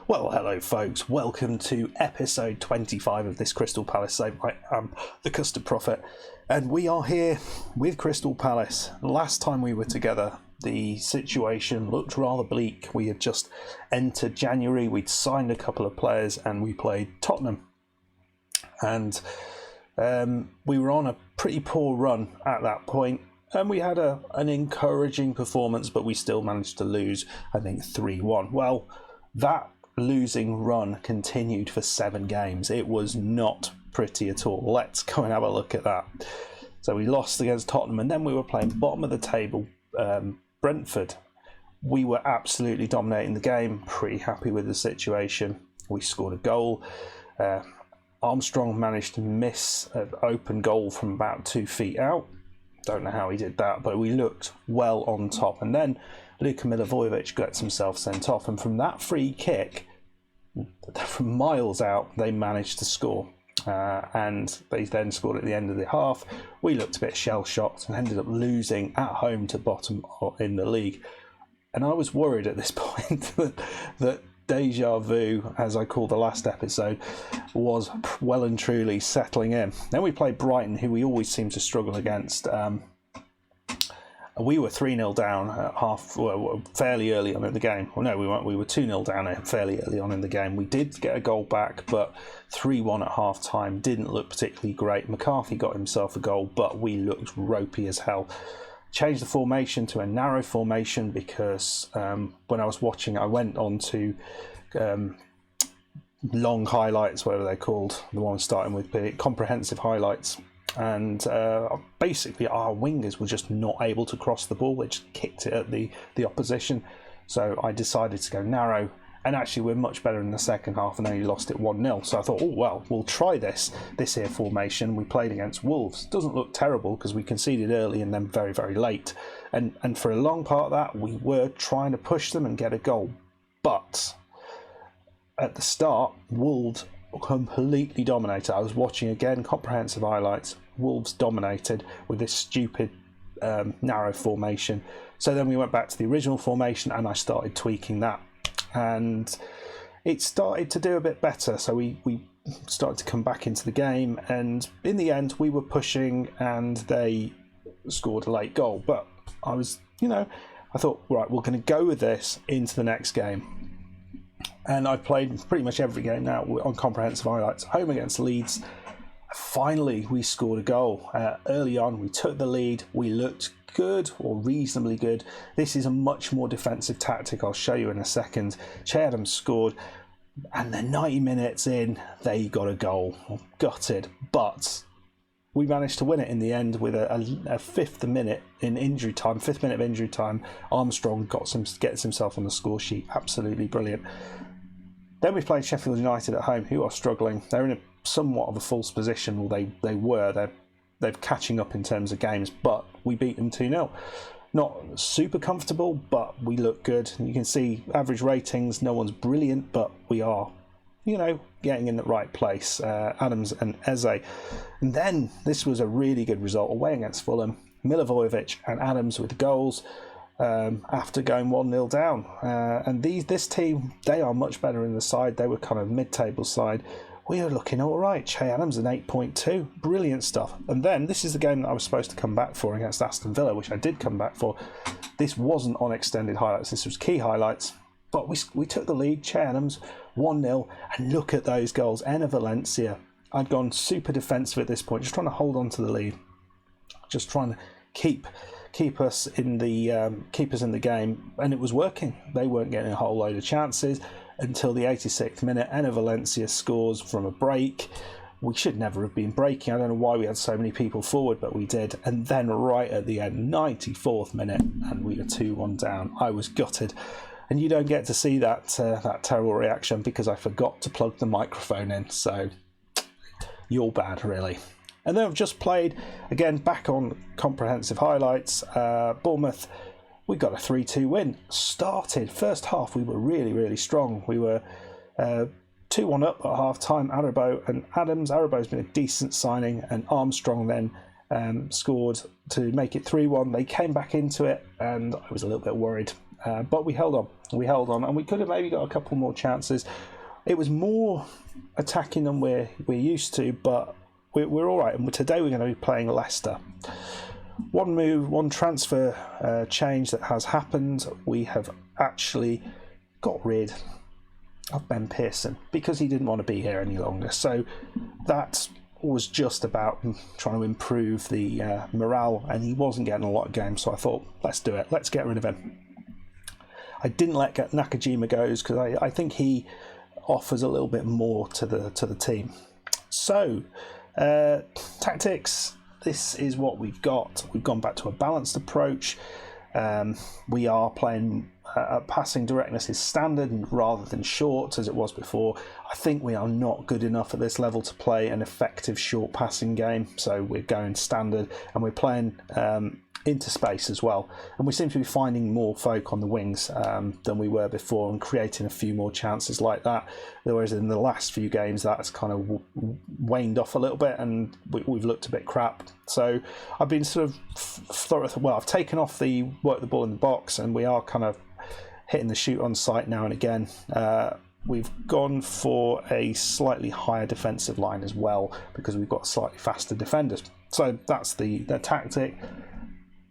Well, hello folks, welcome to episode 25 of this Crystal Palace save. I am the Custard Prophet, and we are here with Crystal Palace. Last time we were together, the situation looked rather bleak. We had just entered January, we'd signed a couple of players, and we played Tottenham. And we were on a pretty poor run at that point, and we had an encouraging performance, but we still managed to lose, I think, 3-1. Well, that losing run continued for 7 games. It was not pretty at all. Let's go and have a look at that. So we lost against Tottenham, and then we were playing bottom of the table Brentford. We were absolutely dominating the game, pretty happy with the situation. We scored a goal. Armstrong managed to miss an open goal from about 2 feet out. Don't know how he did that, but we looked well on top. And then Luka Milivojevic gets himself sent off, and from that free kick, from miles out, they managed to score. And they then scored at the end of the half. We looked a bit shell-shocked and ended up losing at home to bottom in the league. And I was worried at this point that deja vu, as I called the last episode, was well and truly settling in. Then we played Brighton, who we always seem to struggle against. We were 3-0 down at fairly early on in the game. Well, no, we weren't. We were 2-0 down fairly early on in the game. We did get a goal back, but 3-1 at half-time didn't look particularly great. McCarthy got himself a goal, but we looked ropey as hell. Changed the formation to a narrow formation because when I was watching, I went on to long highlights, whatever they're called, the one starting with comprehensive highlights. And basically our wingers were just not able to cross the ball. They just kicked it at the opposition. So I decided to go narrow, and actually we're much better in the second half and only lost it 1-0. So I thought, oh well, we'll try this here formation. We played against Wolves. Doesn't look terrible because we conceded early and then very, very late. And for a long part of that, we were trying to push them and get a goal. But at the start, Wolves completely dominated. I was watching again, comprehensive highlights. Wolves dominated with this stupid narrow formation. So then we went back to the original formation and I started tweaking that, and it started to do a bit better. So we started to come back into the game, and in the end we were pushing and they scored a late goal. But I was, I thought, right, we're going to go with this into the next game. And I've played pretty much every game now on comprehensive highlights. Home against Leeds, finally we scored a goal. Early on, we took the lead. We looked good, or reasonably good. This is a much more defensive tactic. I'll show you in a second. Che Adams scored, and then 90 minutes in, they got a goal. Gutted, but we managed to win it in the end with a fifth minute of injury time. Armstrong gets himself on the score sheet. Absolutely brilliant. Then we played Sheffield United at home, who are struggling. They're in somewhat of a false position, or they were. They're catching up in terms of games, but we beat them 2-0. Not super comfortable, but we look good. You can see average ratings. No one's brilliant, but we are, getting in the right place. Adams and Eze. And then this was a really good result away against Fulham. Milivojevic and Adams with goals. After going 1-0 down. And this team, they are much better in the side. They were kind of mid-table side. We are looking all right. Che Adams an 8.2. Brilliant stuff. And then this is the game that I was supposed to come back for against Aston Villa, which I did come back for. This wasn't on extended highlights. This was key highlights. But we took the lead. Che Adams 1-0. And look at those goals. Enner Valencia. I'd gone super defensive at this point, just trying to hold on to the lead. Just trying to keep us in the game, and it was working. They weren't getting a whole load of chances until the 86th minute. Enner Valencia scores from a break. We should never have been breaking. I don't know why we had so many people forward, but we did. And then right at the end, 94th minute, and we were 2-1 down. I was gutted, and you don't get to see that terrible reaction because I forgot to plug the microphone in. So you're bad, really. And then I've just played, again, back on comprehensive highlights, Bournemouth. We got a 3-2 win. Started, first half, we were really, really strong. We were 2-1 up at half-time, Arabo and Adams. Arabo's been a decent signing, and Armstrong then scored to make it 3-1. They came back into it, and I was a little bit worried. but we held on, and we could have maybe got a couple more chances. It was more attacking than we're used to, but we're all right. And today we're going to be playing Leicester. One transfer change that has happened. We have actually got rid of Ben Pearson because he didn't want to be here any longer. So that was just about trying to improve the morale, and he wasn't getting a lot of games. So I thought, let's do it. Let's get rid of him. I didn't let Nakajima go because I think he offers a little bit more to the team. So tactics. This is what we've got. We've gone back to a balanced approach. We are playing passing directness is standard rather than short as it was before. I think we are not good enough at this level to play an effective short passing game, so we're going standard, and we're playing into space as well. And we seem to be finding more folk on the wings than we were before, and creating a few more chances like that. Whereas in the last few games, that's kind of waned off a little bit, and we've looked a bit crap. So I've been sort of I've taken off the work the ball in the box, and we are kind of hitting the shoot on sight now and again. We've gone for a slightly higher defensive line as well because we've got slightly faster defenders. So that's the tactic.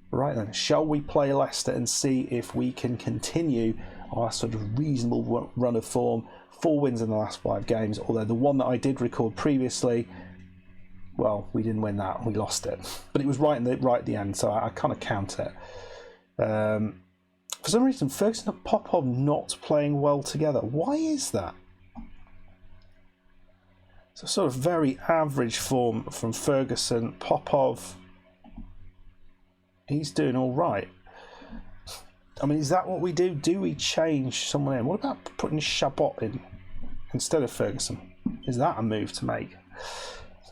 Right then, shall we play Leicester and see if we can continue our sort of reasonable run of form? 4 wins in the last 5 games, although the one that I did record previously, well, we didn't win that, we lost it. But it was right at the end, so I kind of count it. For some reason, Ferguson and Popov not playing well together. Why is that? It's a sort of very average form from Ferguson. Popov, he's doing all right. I mean, is that what we do? Do we change someone in? What about putting Chabot in instead of Ferguson? Is that a move to make?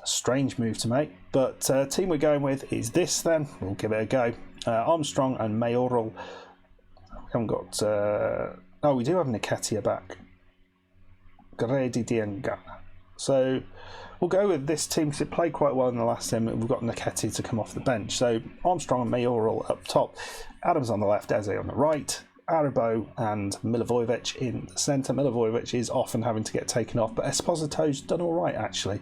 A strange move to make. But team we're going with is this then. We'll give it a go. Armstrong and Mayoral. We haven't got... we do have Nketiah back. Gredi Diangana. So we'll go with this team because it played quite well in the last game. We've got Nketiah to come off the bench. So Armstrong and Mayoral up top. Adams on the left, Eze on the right. Aribo and Milivojevic in the centre. Milivojevic is often having to get taken off, but Esposito's done all right actually.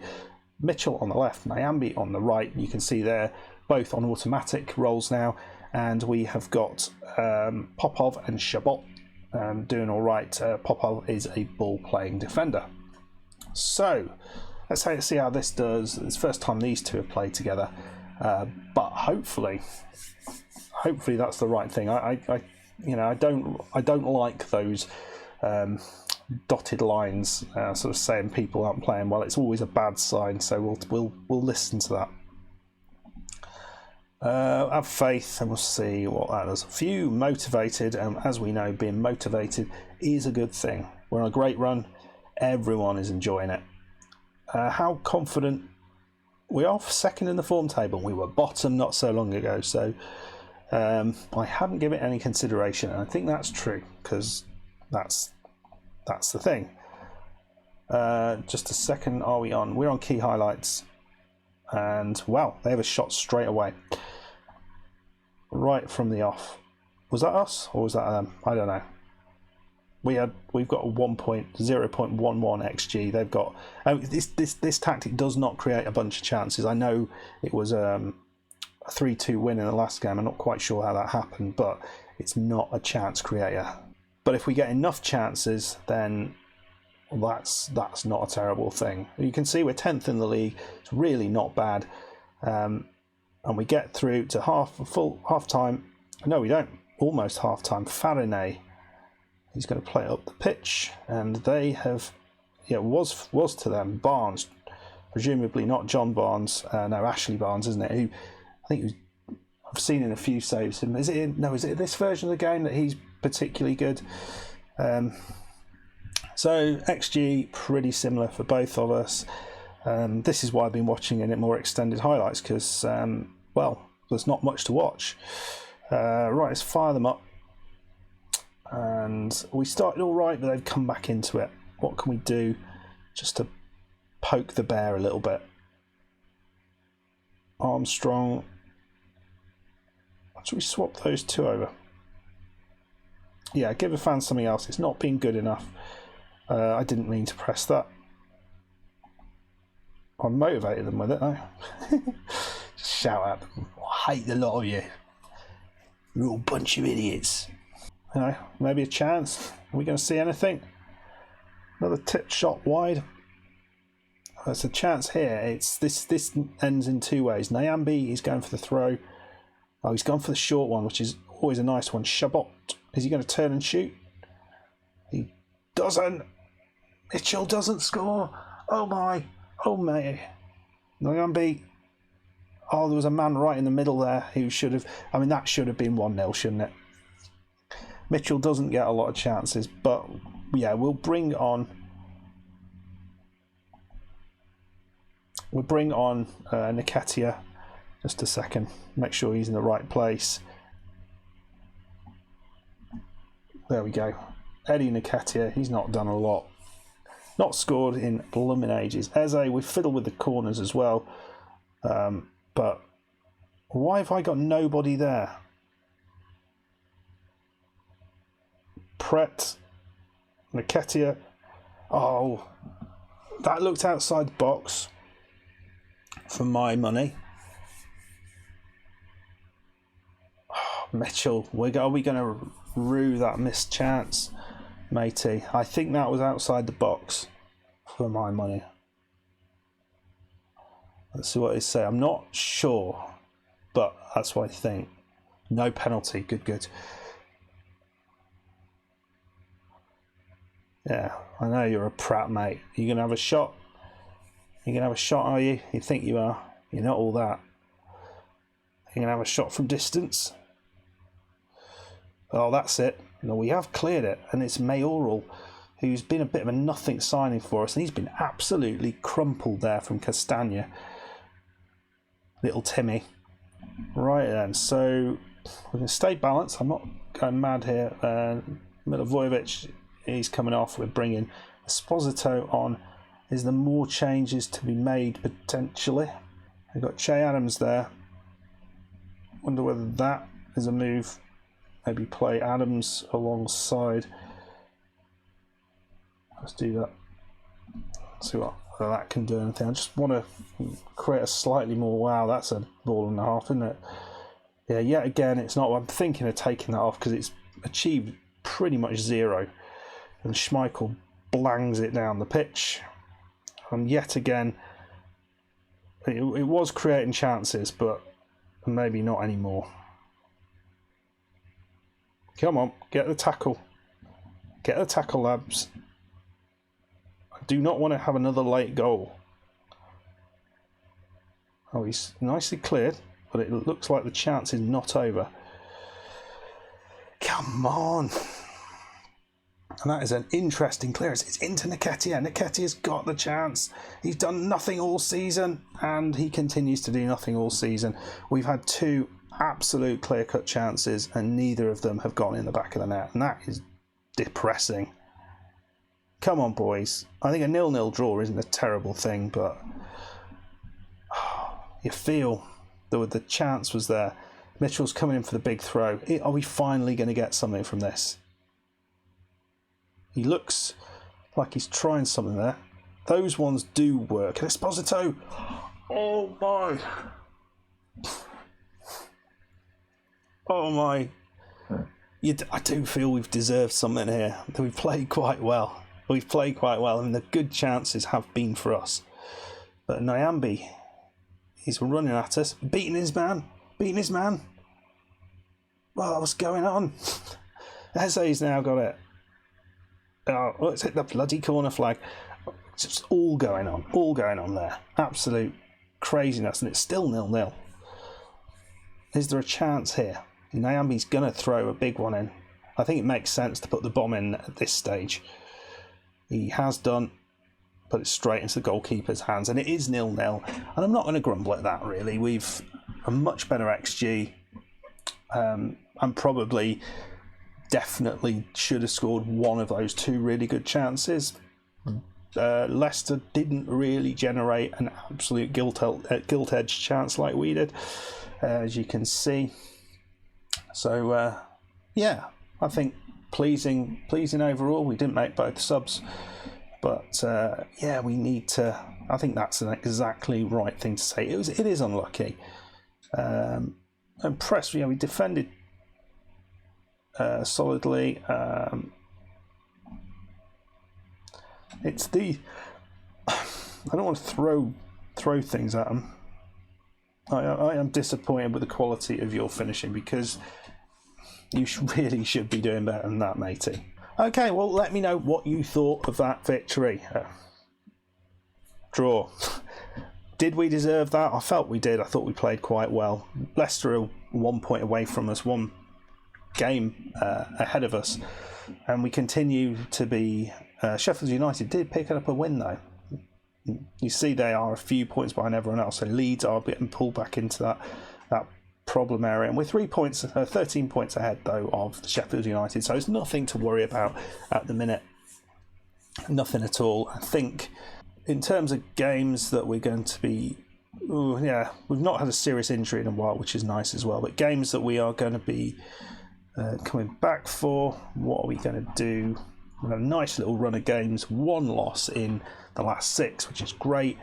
Mitchell on the left, Nyambi on the right. You can see they're both on automatic roles now. And we have got Popov and Chabot doing all right. Popov is a ball-playing defender. So let's see how this does. It's the first time these two have played together, but hopefully that's the right thing. I don't like those dotted lines, sort of saying people aren't playing well. It's always a bad sign. So we'll listen to that. Have faith, and we'll see what that does. A few motivated, and as we know, being motivated is a good thing. We're on a great run. Everyone is enjoying it. How confident we are? Second in the form table. We were bottom not so long ago, so I haven't given it any consideration, and I think that's true because that's the thing. Just a second. Are we on? We're on key highlights, and wow, they have a shot straight away, right from the off. Was that us or was that them? I don't know. We've got a 0.11 xG. They've got this tactic does not create a bunch of chances. I know it was a 3-2 win in the last game. I'm not quite sure how that happened, but it's not a chance creator. But if we get enough chances, then that's not a terrible thing. You can see we're 10th in the league. It's really not bad, and we get through to half time. No, we don't. Almost half time. Farinay. He's going to play up the pitch, and they have, was to them Barnes, presumably not John Barnes, no, Ashley Barnes, isn't it? Who I think I've seen in a few saves. Is it this version of the game that he's particularly good? So XG pretty similar for both of us. This is why I've been watching in more extended highlights because, there's not much to watch. Right, let's fire them up. And we started all right, but they've come back into it. What can we do just to poke the bear a little bit? Armstrong. Should we swap those two over? yeah, give the fans something else. It's not been good enough. I didn't mean to press that. I motivated them with it though. Just shout at them. I hate the lot of you. You're all a bunch of idiots. You know, maybe a chance. Are we going to see anything? Another tip shot wide. There's a chance here. It's this ends in two ways. Nyambe is going for the throw. Oh, he's gone for the short one, which is always a nice one. Shabot. Is he going to turn and shoot? He doesn't. Mitchell doesn't score. Oh my. Oh my. Nyambe. Oh, there was a man right in the middle there who should have... I mean, that should have been 1-0, shouldn't it? Mitchell doesn't get a lot of chances, but yeah, we'll bring on Nketiah. Just a second. Make sure he's in the right place. There we go. Eddie Nketiah, he's not done a lot. Not scored in blooming ages. Eze, we fiddle with the corners as well. But why have I got nobody there? Pret, Nketiah. Oh, that looked outside the box for my money. Oh, Mitchell, are we going to rue that missed chance, matey? I think that was outside the box for my money. Let's see what they say. I'm not sure, but that's what I think. No penalty. Good. Yeah, I know you're a prat, mate. You're going to have a shot? You're going to have a shot, are you? You think you are? You're not all that. You're going to have a shot from distance? Oh, that's it. No, we have cleared it, and it's Mayoral, who's been a bit of a nothing signing for us, and he's been absolutely crumpled there from Castagna. Little Timmy. Right then, so we can stay balanced. I'm not going mad here. Milivojevic, he's coming off. We're bringing Esposito on. Is there more changes to be made potentially? We've got Che Adams there. Wonder whether that is a move. Maybe play Adams alongside. Let's do that. See whether that can do anything. I just want to create a slightly more... Wow, that's a ball and a half, isn't it? Yeah, yet again, it's not... I'm thinking of taking that off because it's achieved pretty much zero. And Schmeichel blangs it down the pitch. And yet again, it was creating chances, but maybe not anymore. Come on, get the tackle. Get the tackle, lads. I do not want to have another late goal. Oh, he's nicely cleared, but it looks like the chance is not over. Come on. And that is an interesting clearance. It's into Nketiah. Nketiah's got the chance. He's done nothing all season, and he continues to do nothing all season. We've had two absolute clear-cut chances, and neither of them have gone in the back of the net, and that is depressing. Come on, boys. I think a 0-0 draw isn't a terrible thing, but you feel the chance was there. Mitchell's coming in for the big throw. Are we finally going to get something from this? He looks like he's trying something there. Those ones do work. Esposito! Oh my! Oh my! I do feel we've deserved something here. We've played quite well. I mean, the good chances have been for us. But Nyambe, he's running at us. Beating his man. Oh, what's going on? Eze's now got it. Oh, let's hit the bloody corner flag. It's just all going on there. Absolute craziness, and it's still 0-0. Is there a chance here? Nyambe's going to throw a big one in. I think it makes sense to put the bomb in at this stage. He has done, put it straight into the goalkeeper's hands, and it is 0-0. And I'm not going to grumble at that, really. We've a much better XG, and probably definitely should have scored one of those two really good chances. Leicester didn't really generate an absolute gilt-edged chance like we did, as you can see. So, yeah, I think pleasing overall. We didn't make both subs, but yeah, we need to. I think that's an exactly right thing to say. It is unlucky. Impressed. Yeah, we defended solidly. It's the. I don't want to throw things at them. I am disappointed with the quality of your finishing, because you really should be doing better than that, matey. Okay, well, let me know what you thought of that victory. Draw. Did we deserve that? I felt we did. I thought we played quite well. Leicester are 1 point away from us, one game ahead of us, and we continue to be. Sheffield United did pick up a win, though. You see, they are a few points behind everyone else, so Leeds are getting pulled back into that problem area, and we're 13 points ahead though of Sheffield United, so it's nothing to worry about at the minute. Nothing at all. I think in terms of games that we're going to be, yeah, we've not had a serious injury in a while, which is nice as well, but games that we are going to be coming back for, what are we going to do? We've got a nice little run of games, 1 loss in the last 6, which is great.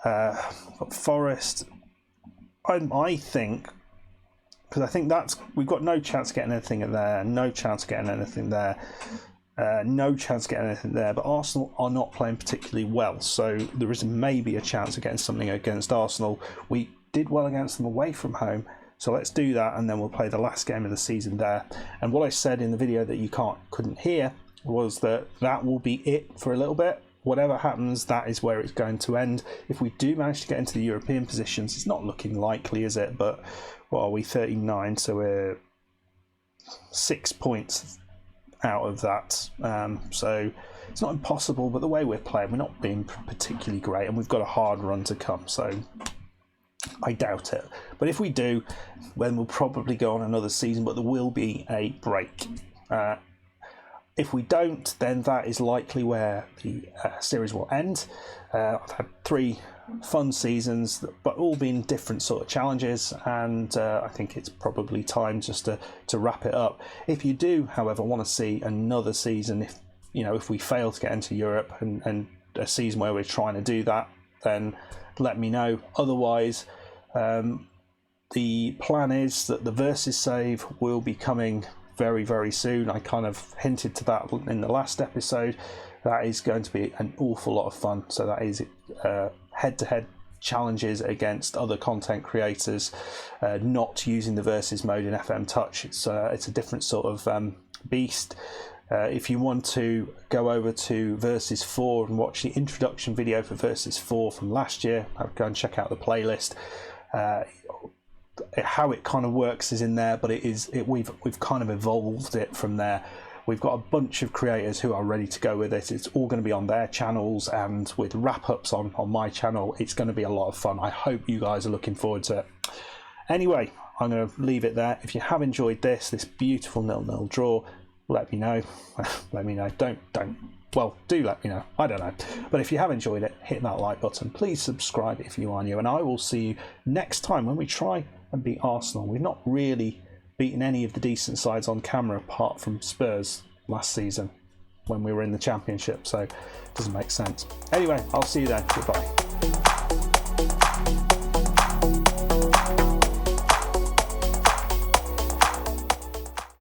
We've got Forest. I think, because I think we've got no chance of getting anything there, no chance of getting anything there, no chance of getting anything there, but Arsenal are not playing particularly well, so there is maybe a chance of getting something against Arsenal. We did well against them away from home, so let's do that, and then we'll play the last game of the season there. And what I said in the video that you couldn't hear was that will be it for a little bit. Whatever happens, that is where it's going to end. If we do manage to get into the European positions, it's not looking likely, is it? But what are we, 39? So we're 6 points out of that. So it's not impossible, but the way we're playing, we're not being particularly great, and we've got a hard run to come. So I doubt it. But if we do, then we'll probably go on another season, but there will be a break. If we don't, then that is likely where the series will end. I've had 3 fun seasons, but all been different sort of challenges, and I think it's probably time just to wrap it up. If you do, however, want to see another season, if we fail to get into Europe and a season where we're trying to do that, then let me know. Otherwise, the plan is that the Versus save will be coming very, very soon. I kind of hinted to that in the last episode. That is going to be an awful lot of fun. So that is head-to-head challenges against other content creators, not using the Versus mode in FM Touch. It's a different sort of beast. If you want to go over to Versus 4 and watch the introduction video for Versus 4 from last year, go and check out the playlist. How it kind of works is in there, but we've kind of evolved it from there. We've got a bunch of creators who are ready to go with it. It's all going to be on their channels, and with wrap-ups on my channel. It's going to be a lot of fun. I hope you guys are looking forward to it. Anyway, I'm going to leave it there. If you have enjoyed this beautiful 0-0 draw, let me know. Let me know. Well, do let me know. I don't know. But if you have enjoyed it, hit that like button. Please subscribe if you are new. And I will see you next time when we try and beat Arsenal. We've not really beaten any of the decent sides on camera apart from Spurs last season when we were in the Championship. So it doesn't make sense. Anyway, I'll see you then. Goodbye.